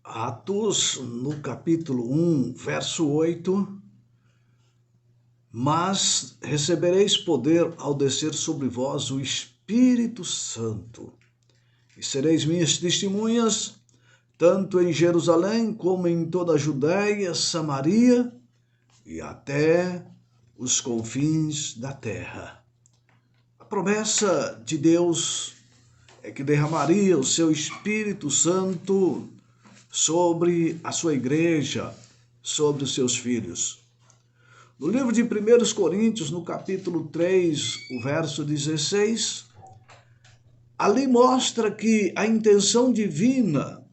Atos, no capítulo 1, verso 8, mas recebereis poder ao descer sobre vós o Espírito Santo, e sereis minhas testemunhas, tanto em Jerusalém como em toda a Judéia, Samaria e até os confins da terra. A promessa de Deus é que derramaria o seu Espírito Santo sobre a sua igreja, sobre os seus filhos. No livro de 1 Coríntios, no capítulo 3, o verso 16, ali mostra que a intenção divina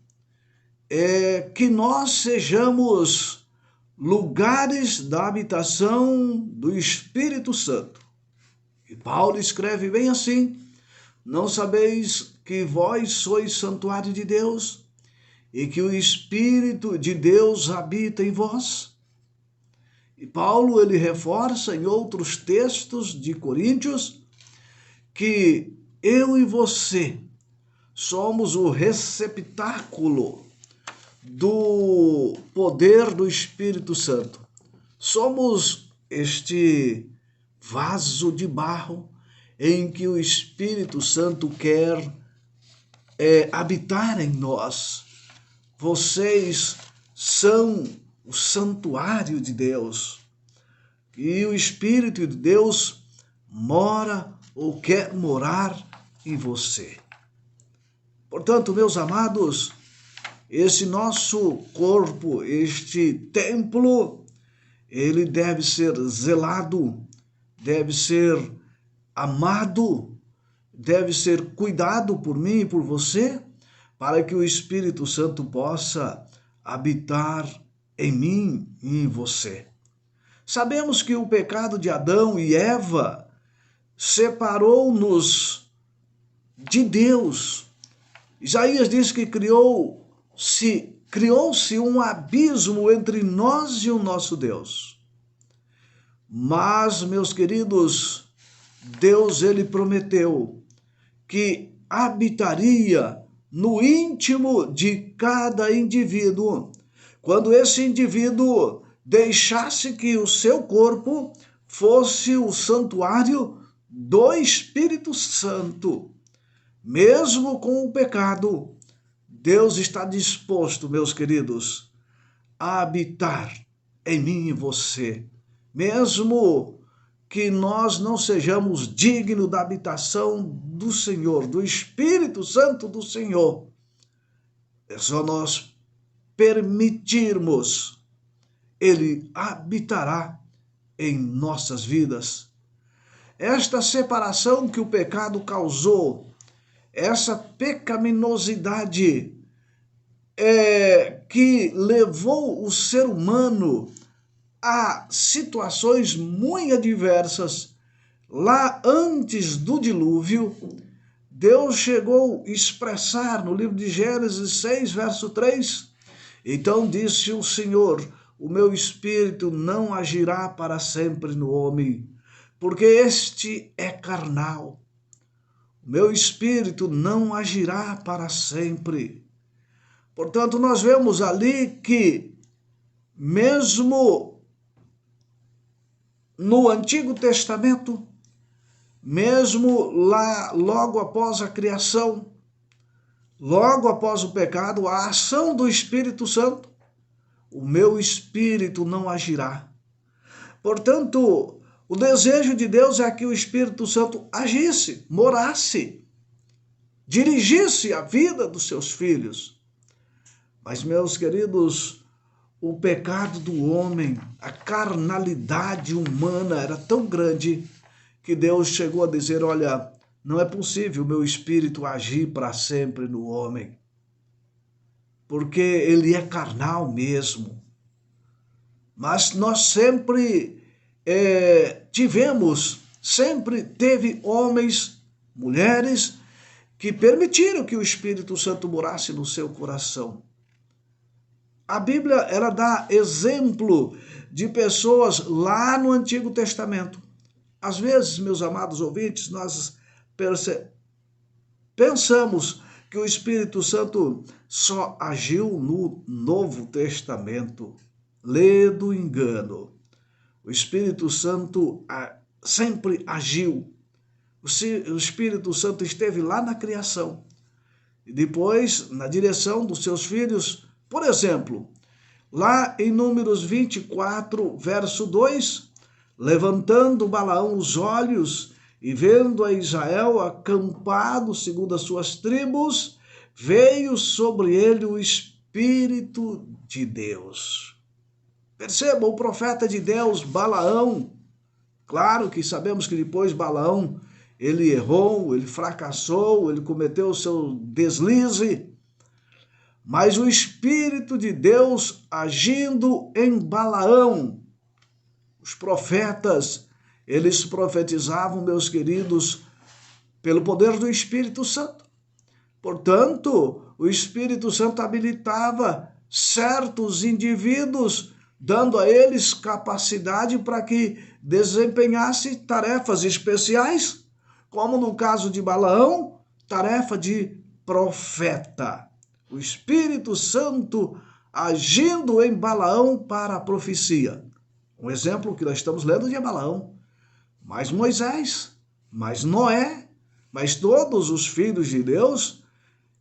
é que nós sejamos lugares da habitação do Espírito Santo. E Paulo escreve bem assim: não sabeis que vós sois santuário de Deus e que o Espírito de Deus habita em vós? E Paulo, ele reforça em outros textos de Coríntios que eu e você somos o receptáculo do poder do Espírito Santo. Somos este vaso de barro em que o Espírito Santo quer habitar em nós. Vocês são o santuário de Deus, e o Espírito de Deus mora ou quer morar em você. Portanto, meus amados, esse nosso corpo, este templo, ele deve ser zelado, deve ser amado, deve ser cuidado por mim e por você, para que o Espírito Santo possa habitar em mim e em você. Sabemos que o pecado de Adão e Eva separou-nos de Deus. Isaías diz que criou-se um abismo entre nós e o nosso Deus. Mas, meus queridos, Deus, ele prometeu que habitaria no íntimo de cada indivíduo, quando esse indivíduo deixasse que o seu corpo fosse o santuário do Espírito Santo. Mesmo com o pecado, Deus está disposto, meus queridos, a habitar em mim e você, mesmo que nós não sejamos dignos da habitação do Senhor, do Espírito Santo do Senhor. É só nós permitirmos, ele habitará em nossas vidas. Esta separação que o pecado causou, essa pecaminosidade que levou o ser humano a situações muito adversas, lá antes do dilúvio, Deus chegou a expressar no livro de Gênesis 6, verso 3, então disse o Senhor, o meu espírito não agirá para sempre no homem, porque este é carnal. O meu espírito não agirá para sempre. Portanto, nós vemos ali que, mesmo no Antigo Testamento, mesmo lá logo após a criação, logo após o pecado, a ação do Espírito Santo, o meu espírito não agirá. Portanto, o desejo de Deus é que o Espírito Santo agisse, morasse, dirigisse a vida dos seus filhos. Mas, meus queridos, o pecado do homem, a carnalidade humana era tão grande que Deus chegou a dizer, olha, não é possível o meu espírito agir para sempre no homem, porque ele é carnal mesmo. Mas nós sempre sempre teve homens, mulheres, que permitiram que o Espírito Santo morasse no seu coração. A Bíblia, ela dá exemplo de pessoas lá no Antigo Testamento. Às vezes, meus amados ouvintes, nós pensamos que o Espírito Santo só agiu no Novo Testamento. Lê do engano. O Espírito Santo sempre agiu. O Espírito Santo esteve lá na criação. E depois, na direção dos seus filhos, por exemplo, lá em Números 24, verso 2, levantando Balaão os olhos e vendo a Israel acampado segundo as suas tribos, veio sobre ele o Espírito de Deus. Perceba, o profeta de Deus, Balaão, claro que sabemos que depois Balaão, ele errou, ele fracassou, ele cometeu o seu deslize, mas o Espírito de Deus agindo em Balaão. Os profetas, eles profetizavam, meus queridos, pelo poder do Espírito Santo. Portanto, o Espírito Santo habilitava certos indivíduos, dando a eles capacidade para que desempenhassem tarefas especiais, como no caso de Balaão, tarefa de profeta. O Espírito Santo agindo em Balaão para a profecia. Um exemplo que nós estamos lendo de Balaão. Mas Moisés, mas Noé, mas todos os filhos de Deus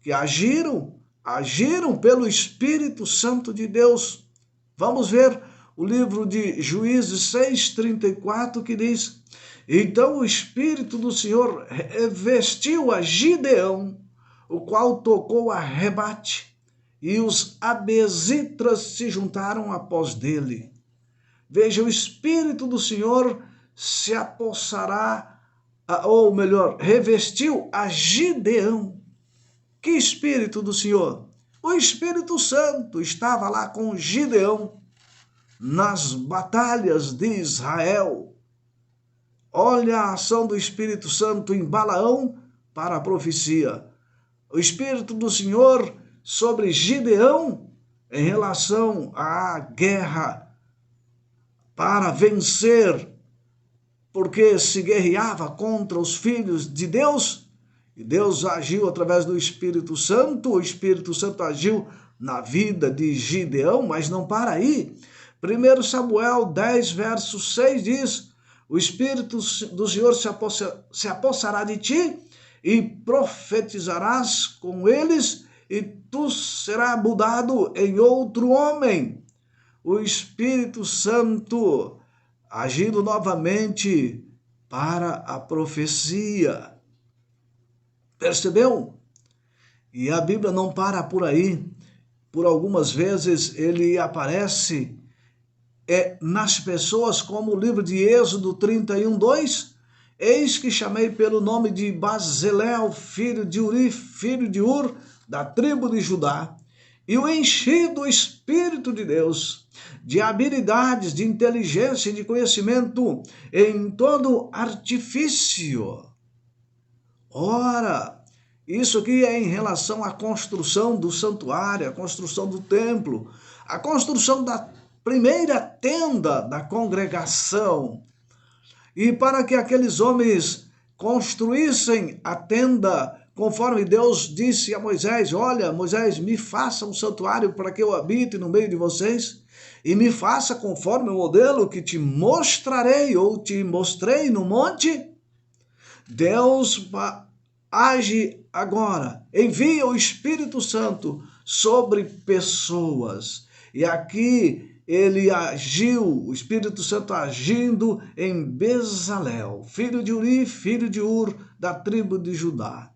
que agiram pelo Espírito Santo de Deus. Vamos ver o livro de Juízes 6:34 que diz: então o Espírito do Senhor vestiu a Gideão, o qual tocou a rebate, e os abesitras se juntaram após dele. Veja, o Espírito do Senhor se apossará, ou melhor, revestiu a Gideão. Que Espírito do Senhor? O Espírito Santo estava lá com Gideão nas batalhas de Israel. Olha a ação do Espírito Santo em Balaão para a profecia. O Espírito do Senhor sobre Gideão em relação à guerra para vencer, porque se guerreava contra os filhos de Deus, e Deus agiu através do Espírito Santo, o Espírito Santo agiu na vida de Gideão, mas não para aí. 1 Samuel 10, verso 6 diz: o Espírito do Senhor se apossará de ti, e profetizarás com eles, e tu serás mudado em outro homem. O Espírito Santo agindo novamente para a profecia. Percebeu? E a Bíblia não para por aí. Por algumas vezes ele aparece nas pessoas, como o livro de Êxodo 31:2. Eis que chamei pelo nome de Bezalel, filho de Uri, filho de Ur, da tribo de Judá, e o enchi do Espírito de Deus, de habilidades, de inteligência e de conhecimento em todo artifício. Ora, isso aqui é em relação à construção do santuário, a construção do templo, a construção da primeira tenda da congregação. E para que aqueles homens construíssem a tenda, conforme Deus disse a Moisés: olha, Moisés, me faça um santuário para que eu habite no meio de vocês, e me faça conforme o modelo que te mostrarei ou te mostrei no monte. Deus age agora, envia o Espírito Santo sobre pessoas. E aqui ele agiu, o Espírito Santo agindo em Bezalel, filho de Uri, filho de Ur, da tribo de Judá.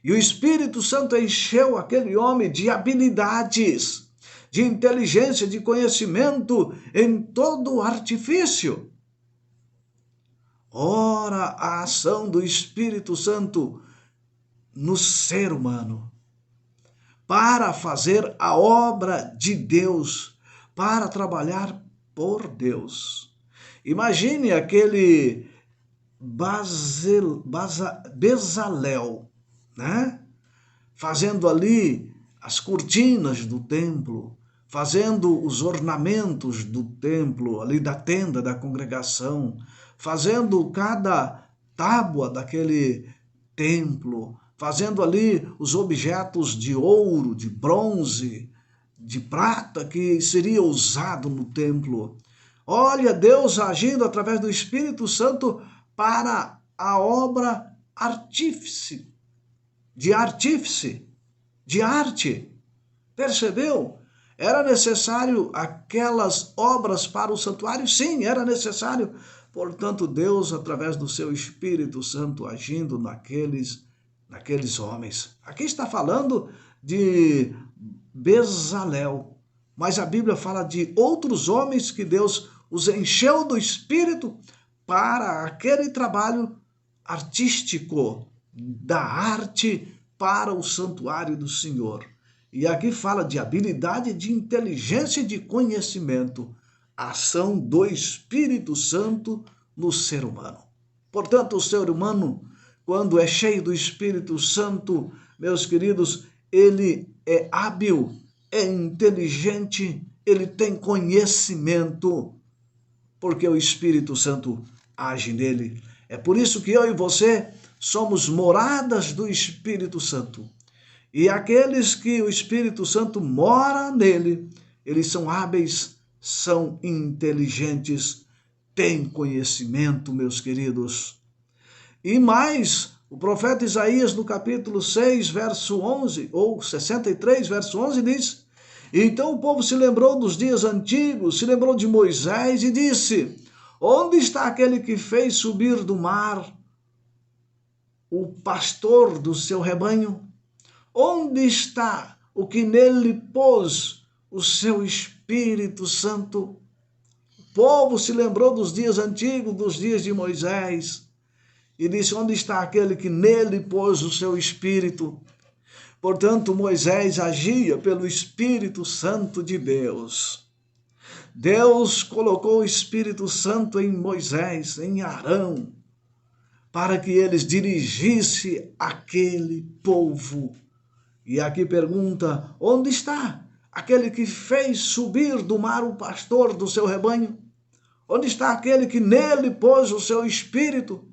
E o Espírito Santo encheu aquele homem de habilidades, de inteligência, de conhecimento em todo o artifício. Ora, a ação do Espírito Santo no ser humano, para fazer a obra de Deus, para trabalhar por Deus. Imagine aquele Bezalel, né? Fazendo ali as cortinas do templo, fazendo os ornamentos do templo, ali da tenda da congregação, fazendo cada tábua daquele templo, fazendo ali os objetos de ouro, de bronze, de prata que seria usado no templo. Olha, Deus agindo através do Espírito Santo para a obra artífice, de arte. Percebeu? Era necessário aquelas obras para o santuário? Sim, era necessário. Portanto, Deus, através do seu Espírito Santo, agindo naqueles homens. Aqui está falando de Bezalel, mas a Bíblia fala de outros homens que Deus os encheu do Espírito para aquele trabalho artístico, da arte para o santuário do Senhor. E aqui fala de habilidade, de inteligência e de conhecimento, a ação do Espírito Santo no ser humano. Portanto, o ser humano, quando é cheio do Espírito Santo, meus queridos, ele é hábil, é inteligente, ele tem conhecimento, porque o Espírito Santo age nele. É por isso que eu e você somos moradas do Espírito Santo. E aqueles que o Espírito Santo mora nele, eles são hábeis, são inteligentes, têm conhecimento, meus queridos. E mais, o profeta Isaías, no capítulo 6, verso 11, ou 63, verso 11, diz: então o povo se lembrou dos dias antigos, se lembrou de Moisés e disse: onde está aquele que fez subir do mar o pastor do seu rebanho? Onde está o que nele pôs o seu Espírito Santo? O povo se lembrou dos dias antigos, dos dias de Moisés, e disse: onde está aquele que nele pôs o seu Espírito? Portanto, Moisés agia pelo Espírito Santo de Deus. Deus colocou o Espírito Santo em Moisés, em Arão, para que eles dirigissem aquele povo. E aqui pergunta: onde está aquele que fez subir do mar o pastor do seu rebanho? Onde está aquele que nele pôs o seu Espírito?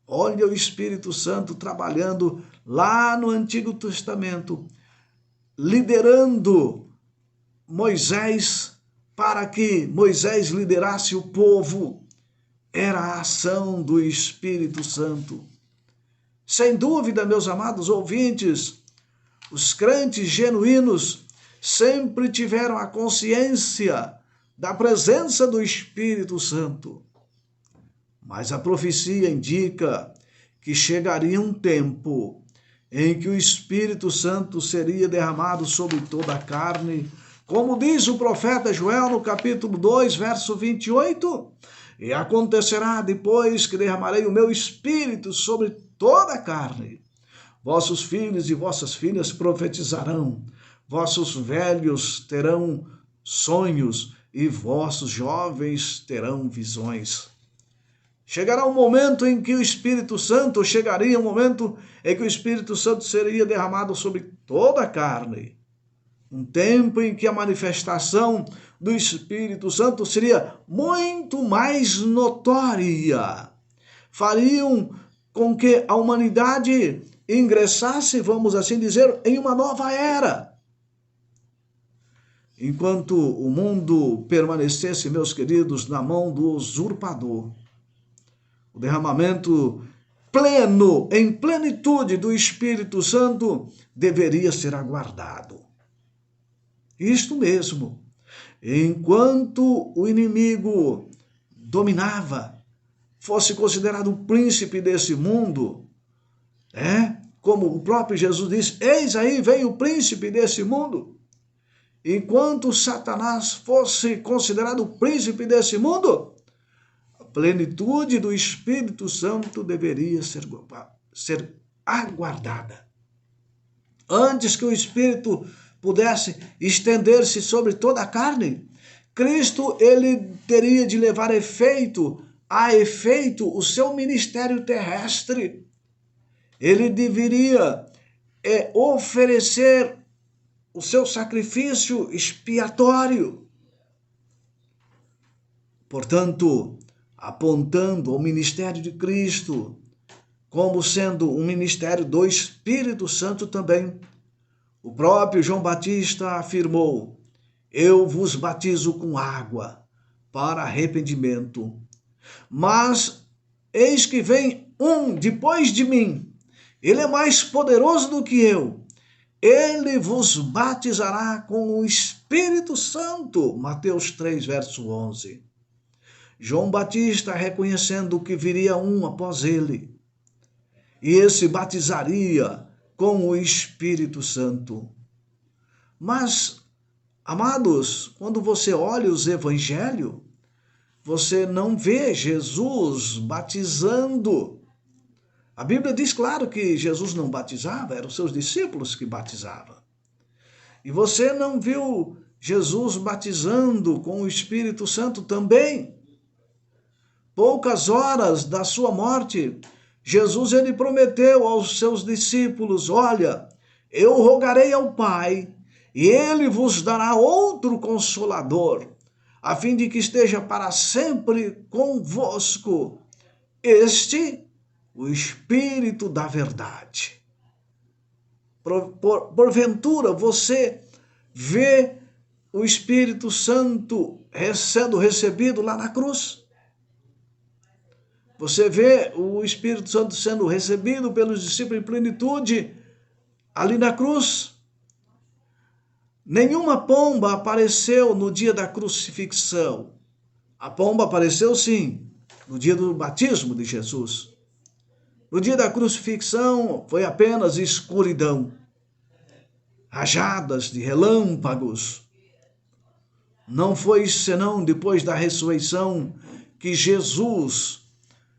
Olha o Espírito Santo trabalhando lá no Antigo Testamento, liderando Moisés para que Moisés liderasse o povo. Era a ação do Espírito Santo. Sem dúvida, meus amados ouvintes, os crentes genuínos sempre tiveram a consciência da presença do Espírito Santo. Mas a profecia indica que chegaria um tempo em que o Espírito Santo seria derramado sobre toda a carne, como diz o profeta Joel no capítulo 2, verso 28, e acontecerá depois que derramarei o meu Espírito sobre toda a carne. Vossos filhos e vossas filhas profetizarão, vossos velhos terão sonhos e vossos jovens terão visões. Chegará um momento em que o Espírito Santo, chegaria um momento em que o Espírito Santo seria derramado sobre toda a carne. Um tempo em que a manifestação do Espírito Santo seria muito mais notória. Fariam com que a humanidade ingressasse, vamos assim dizer, em uma nova era. Enquanto o mundo permanecesse, meus queridos, na mão do usurpador, o derramamento pleno, em plenitude do Espírito Santo, deveria ser aguardado. Isto mesmo, enquanto o inimigo dominava, fosse considerado o príncipe desse mundo, como o próprio Jesus disse: eis aí vem o príncipe desse mundo. Enquanto Satanás fosse considerado o príncipe desse mundo, a plenitude do Espírito Santo deveria ser aguardada. Antes que o Espírito pudesse estender-se sobre toda a carne, Cristo ele teria de levar a efeito o seu ministério terrestre. Ele deveria oferecer o seu sacrifício expiatório. Portanto, apontando ao ministério de Cristo, como sendo um ministério do Espírito Santo também. O próprio João Batista afirmou: eu vos batizo com água para arrependimento, mas eis que vem um depois de mim, ele é mais poderoso do que eu, ele vos batizará com o Espírito Santo. Mateus 3, verso 11. João Batista reconhecendo que viria um após ele, e esse batizaria com o Espírito Santo. Mas, amados, quando você olha os evangelhos, você não vê Jesus batizando. A Bíblia diz claro que Jesus não batizava, eram os seus discípulos que batizavam. E você não viu Jesus batizando com o Espírito Santo também. Poucas horas da sua morte, Jesus ele prometeu aos seus discípulos: olha, eu rogarei ao Pai, e ele vos dará outro consolador, a fim de que esteja para sempre convosco, o Espírito da verdade. Porventura você vê o Espírito Santo sendo recebido lá na cruz? Você vê o Espírito Santo sendo recebido pelos discípulos em plenitude ali na cruz? Nenhuma pomba apareceu no dia da crucifixão. A pomba apareceu sim, no dia do batismo de Jesus. No dia da crucifixão foi apenas escuridão, rajadas de relâmpagos. Não foi senão depois da ressurreição que Jesus,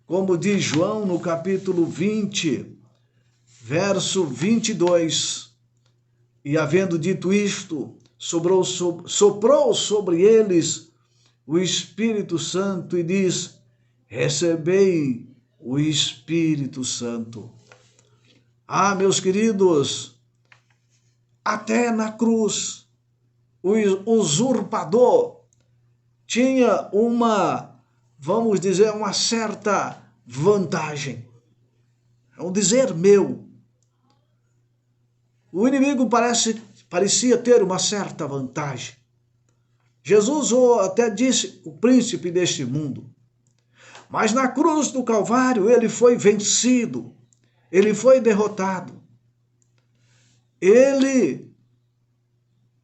como diz João no capítulo 20, verso 22, e havendo dito isto, soprou sobre eles o Espírito Santo e diz: recebei o Espírito Santo. Ah, meus queridos, até na cruz, o usurpador tinha vamos dizer, uma certa vantagem. É um dizer meu. O inimigo parecia ter uma certa vantagem. Jesus até disse, o príncipe deste mundo. Mas na cruz do Calvário ele foi vencido, ele foi derrotado. Ele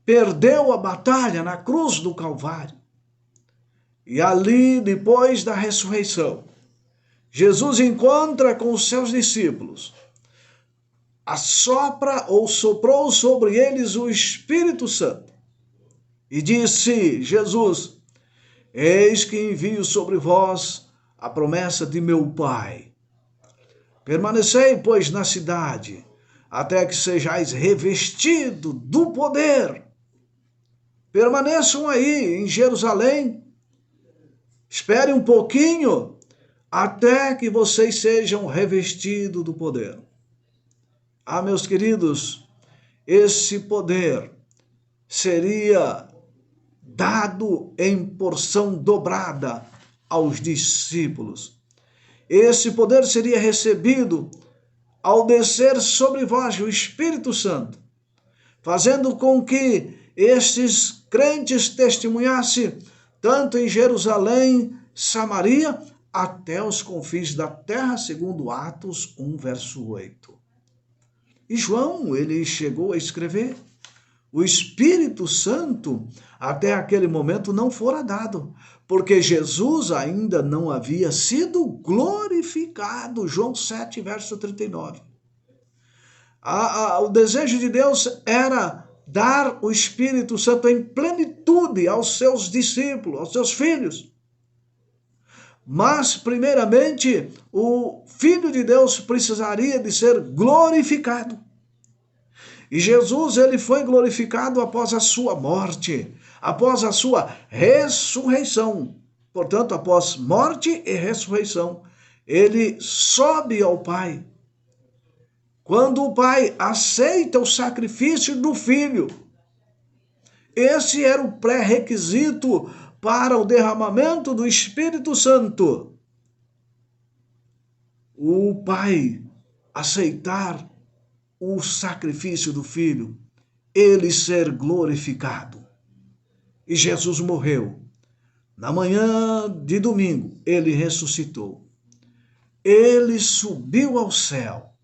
perdeu a batalha na cruz do Calvário. E ali, depois da ressurreição, Jesus encontra com os seus discípulos, assopra ou soprou sobre eles o Espírito Santo. E disse Jesus: eis que envio sobre vós a promessa de meu Pai. Permanecei, pois, na cidade, até que sejais revestido do poder. Permaneçam aí em Jerusalém. Espere um pouquinho até que vocês sejam revestidos do poder. Ah, meus queridos, esse poder seria dado em porção dobrada aos discípulos. Esse poder seria recebido ao descer sobre vós o Espírito Santo, fazendo com que estes crentes testemunhassem tanto em Jerusalém, Samaria, até os confins da terra, segundo Atos 1, verso 8. E João, ele chegou a escrever: o Espírito Santo até aquele momento não fora dado, porque Jesus ainda não havia sido glorificado. João 7, verso 39. O desejo de Deus era dar o Espírito Santo em plenitude aos seus discípulos, aos seus filhos. Mas, primeiramente, o Filho de Deus precisaria de ser glorificado. E Jesus, ele foi glorificado após a sua morte, após a sua ressurreição. Portanto, após morte e ressurreição, ele sobe ao Pai. Quando o Pai aceita o sacrifício do Filho, esse era o pré-requisito para o derramamento do Espírito Santo. o pai aceitar o sacrifício do filho, ele ser glorificado. E Jesus morreu. Na manhã de domingo, ele ressuscitou. Ele subiu ao céu.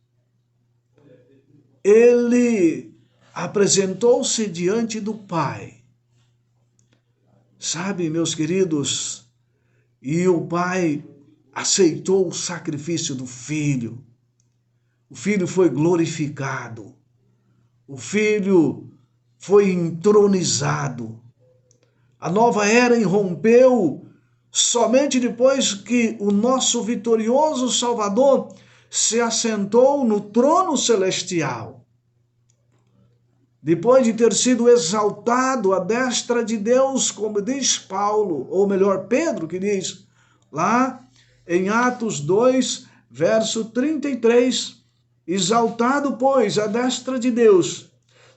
Ele apresentou-se diante do Pai. Sabe, meus queridos, e o Pai aceitou o sacrifício do Filho. O Filho foi glorificado. O Filho foi entronizado. A nova era irrompeu somente depois que o nosso vitorioso Salvador se assentou no trono celestial. Depois de ter sido exaltado à destra de Deus, como diz Paulo, ou melhor, Pedro, que diz lá em Atos 2, verso 33, exaltado, pois, à destra de Deus,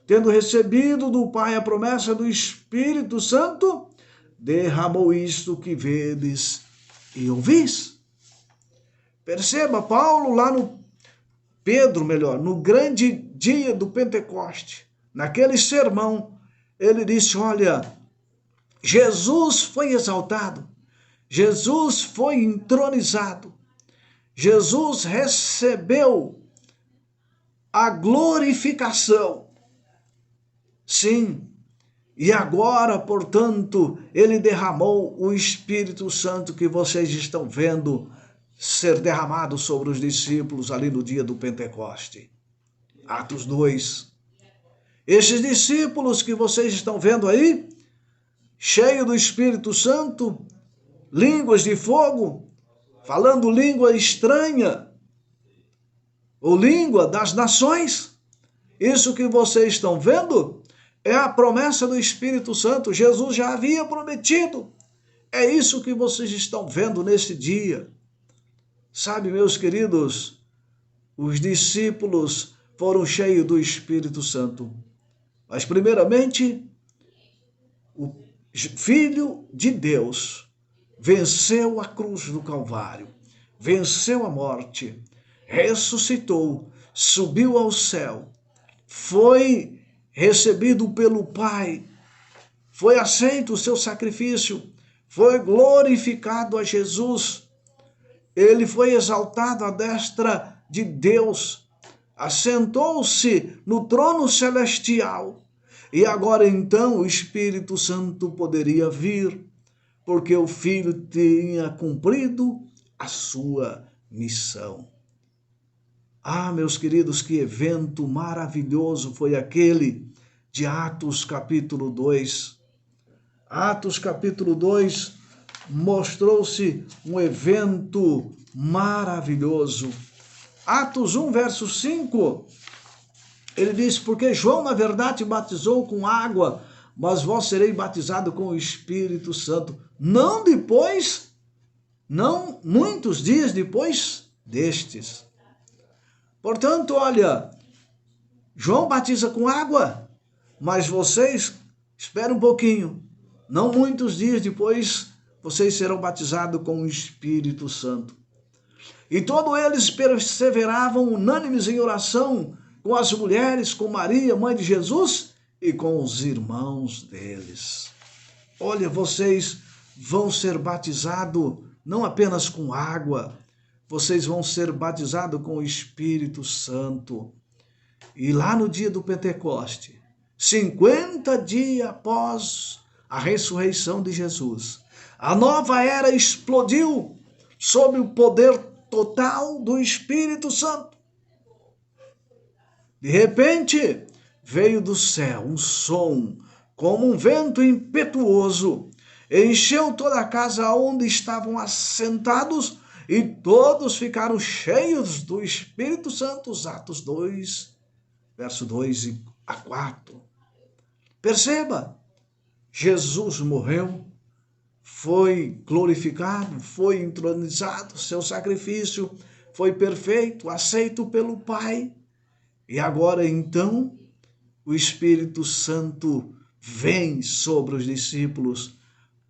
tendo recebido do Pai a promessa do Espírito Santo, derramou isto que vedes e ouvis. Perceba, Paulo lá no grande dia do Pentecoste, naquele sermão, ele disse, olha, Jesus foi exaltado, Jesus foi entronizado, Jesus recebeu a glorificação. Sim, e agora, portanto, ele derramou o Espírito Santo que vocês estão vendo ser derramado sobre os discípulos ali no dia do Pentecoste. Atos 2. Esses discípulos que vocês estão vendo aí, cheios do Espírito Santo, línguas de fogo, falando língua estranha, ou língua das nações, isso que vocês estão vendo é a promessa do Espírito Santo. Jesus já havia prometido. É isso que vocês estão vendo nesse dia. Sabe, meus queridos, os discípulos foram cheios do Espírito Santo. Mas, primeiramente, o Filho de Deus venceu a cruz do Calvário, venceu a morte, ressuscitou, subiu ao céu, foi recebido pelo Pai, foi aceito o seu sacrifício, foi glorificado a Jesus, ele foi exaltado à destra de Deus, assentou-se no trono celestial, e agora então o Espírito Santo poderia vir, porque o Filho tinha cumprido a sua missão. Ah, meus queridos, que evento maravilhoso foi aquele de Atos capítulo 2. Atos capítulo 2 mostrou-se um evento maravilhoso. Atos 1, verso 5, ele diz, porque João, na verdade, batizou com água, mas vós sereis batizados com o Espírito Santo. Não muitos dias depois destes. Portanto, olha, João batiza com água, mas vocês esperem um pouquinho. Não muitos dias depois, vocês serão batizados com o Espírito Santo. E todos eles perseveravam unânimes em oração com as mulheres, com Maria, mãe de Jesus, e com os irmãos deles. Olha, vocês vão ser batizados não apenas com água, vocês vão ser batizados com o Espírito Santo. E lá no dia do Pentecoste, 50 dias após a ressurreição de Jesus, a nova era explodiu sob o poder total do Espírito Santo. De repente, veio do céu um som, como um vento impetuoso, encheu toda a casa onde estavam assentados, e todos ficaram cheios do Espírito Santo. Atos 2, verso 2 a 4. Perceba, Jesus morreu, foi glorificado, foi entronizado, seu sacrifício foi perfeito, aceito pelo Pai. E agora então, o Espírito Santo vem sobre os discípulos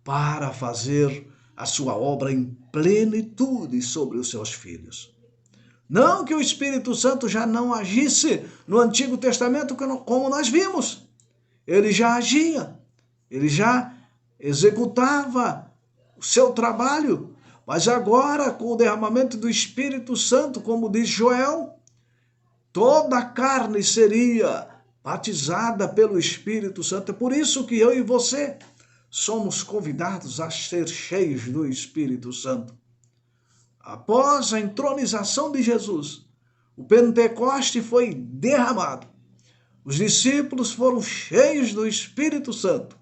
para fazer a sua obra em plenitude sobre os seus filhos. Não que o Espírito Santo já não agisse no Antigo Testamento, como nós vimos. Ele já agia, ele já executava o seu trabalho, mas agora, com o derramamento do Espírito Santo, como diz Joel, toda a carne seria batizada pelo Espírito Santo. É por isso que eu e você somos convidados a ser cheios do Espírito Santo. Após a entronização de Jesus, o Pentecoste foi derramado. Os discípulos foram cheios do Espírito Santo.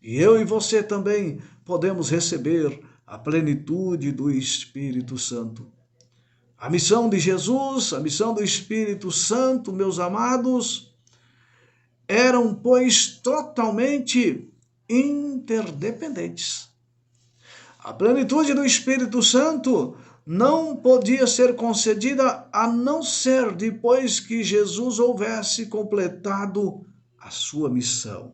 E eu e você também podemos receber a plenitude do Espírito Santo. A missão de Jesus, a missão do Espírito Santo, meus amados, eram, pois, totalmente interdependentes. A plenitude do Espírito Santo não podia ser concedida a não ser depois que Jesus houvesse completado a sua missão.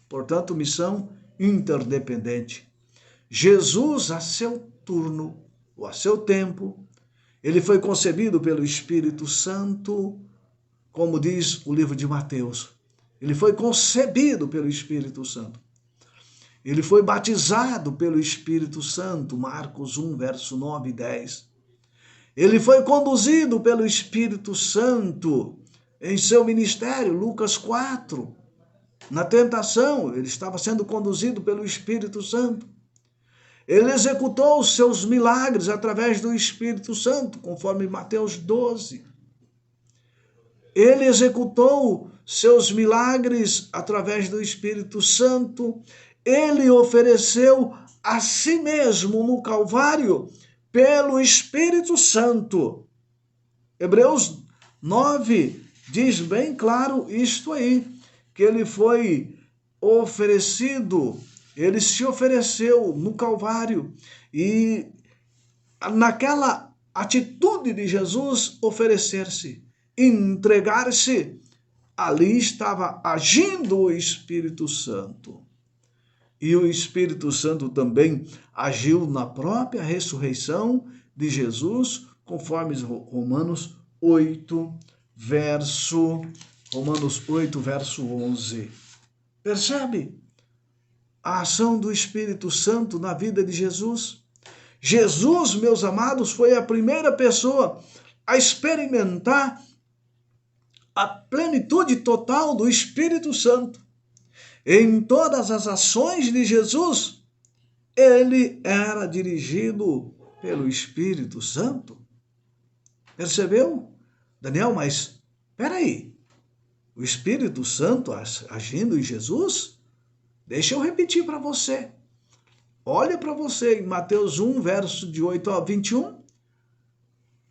Portanto, missão interdependente. Jesus, a seu turno, ou a seu tempo, ele foi concebido pelo Espírito Santo, como diz o livro de Mateus. Ele foi concebido pelo Espírito Santo. Ele foi batizado pelo Espírito Santo, Marcos 1, verso 9 e 10. Ele foi conduzido pelo Espírito Santo em seu ministério, Lucas 4. Na tentação, ele estava sendo conduzido pelo Espírito Santo. Ele executou os seus milagres através do Espírito Santo, conforme Mateus 12. Ele executou seus milagres através do Espírito Santo. Ele ofereceu a si mesmo no Calvário pelo Espírito Santo. Hebreus 9 diz bem claro isto aí, que ele foi oferecido, ele se ofereceu no Calvário e naquela atitude de Jesus oferecer-se, entregar-se, ali estava agindo o Espírito Santo. E o Espírito Santo também agiu na própria ressurreição de Jesus, conforme Romanos 8, verso 11. Percebe a ação do Espírito Santo na vida de Jesus? Jesus, meus amados, foi a primeira pessoa a experimentar a plenitude total do Espírito Santo. Em todas as ações de Jesus, ele era dirigido pelo Espírito Santo. Percebeu? Daniel, mas espera aí, o Espírito Santo agindo em Jesus? Deixa eu repetir para você. Olha para você em Mateus 1, verso de 8 a 21.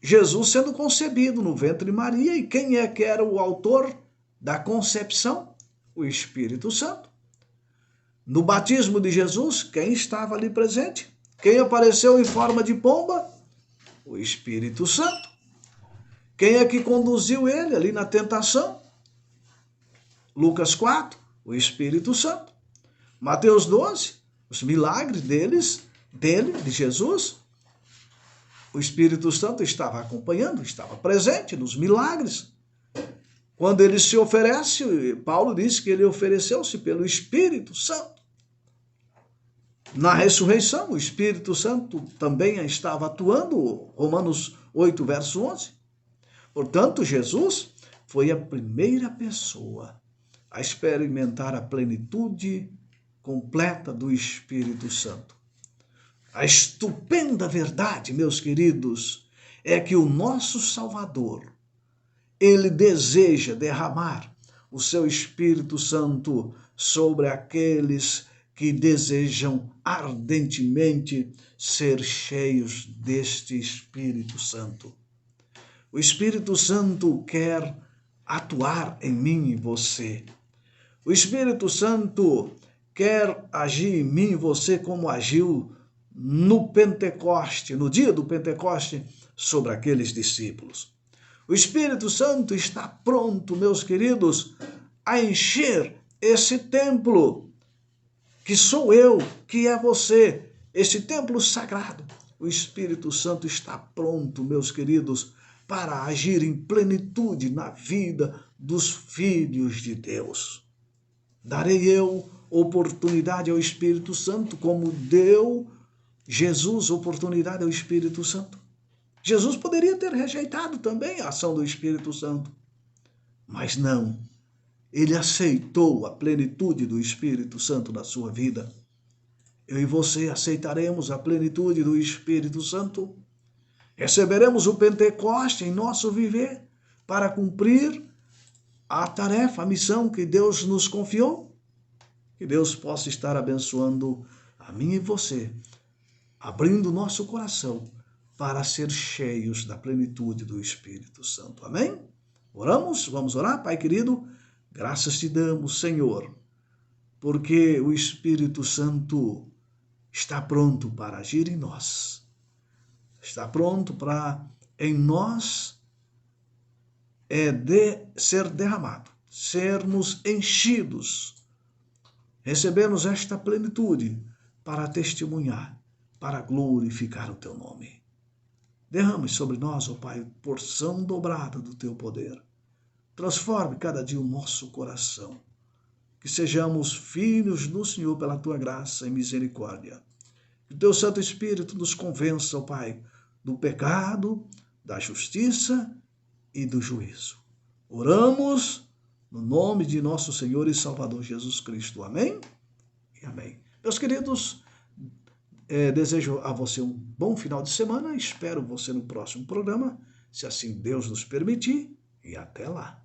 Jesus sendo concebido no ventre de Maria. E quem é que era o autor da concepção? O Espírito Santo. No batismo de Jesus, quem estava ali presente? Quem apareceu em forma de pomba? O Espírito Santo. Quem é que conduziu ele ali na tentação? Lucas 4, o Espírito Santo. Mateus 12, os milagres de Jesus. O Espírito Santo estava acompanhando, estava presente nos milagres. Quando ele se oferece, Paulo diz que ele ofereceu-se pelo Espírito Santo. Na ressurreição, o Espírito Santo também estava atuando, Romanos 8, verso 11. Portanto, Jesus foi a primeira pessoa a experimentar a plenitude completa do Espírito Santo. A estupenda verdade, meus queridos, é que o nosso Salvador, ele deseja derramar o seu Espírito Santo sobre aqueles que desejam ardentemente ser cheios deste Espírito Santo. O Espírito Santo quer atuar em mim e você. O Espírito Santo quer agir em mim e você como agiu no Pentecoste, no dia do Pentecoste, sobre aqueles discípulos. O Espírito Santo está pronto, meus queridos, a encher esse templo, que sou eu, que é você, esse templo sagrado, O Espírito Santo está pronto, meus queridos, para agir em plenitude na vida dos filhos de Deus. Darei eu oportunidade ao Espírito Santo, como deu Jesus oportunidade ao Espírito Santo. Jesus poderia ter rejeitado também a ação do Espírito Santo, mas não. Ele aceitou a plenitude do Espírito Santo na sua vida. Eu e você aceitaremos a plenitude do Espírito Santo. Receberemos o Pentecoste em nosso viver para cumprir a tarefa, a missão que Deus nos confiou. Que Deus possa estar abençoando a mim e você, abrindo nosso coração para ser cheios da plenitude do Espírito Santo. Amém? Oramos? Vamos orar, Pai querido? Graças te damos, Senhor, porque o Espírito Santo está pronto para agir em nós. Está pronto para em nós ser derramado, sermos enchidos, recebermos esta plenitude para testemunhar, para glorificar o teu nome. Derrame sobre nós, ó Pai, porção dobrada do teu poder. Transforme cada dia o nosso coração. Que sejamos filhos do Senhor pela tua graça e misericórdia. Que o teu Santo Espírito nos convença, ó Pai, do pecado, da justiça e do juízo. Oramos no nome de nosso Senhor e Salvador Jesus Cristo. Amém? E amém. Meus queridos, desejo a você um bom final de semana. Espero você no próximo programa, se assim Deus nos permitir. E até lá.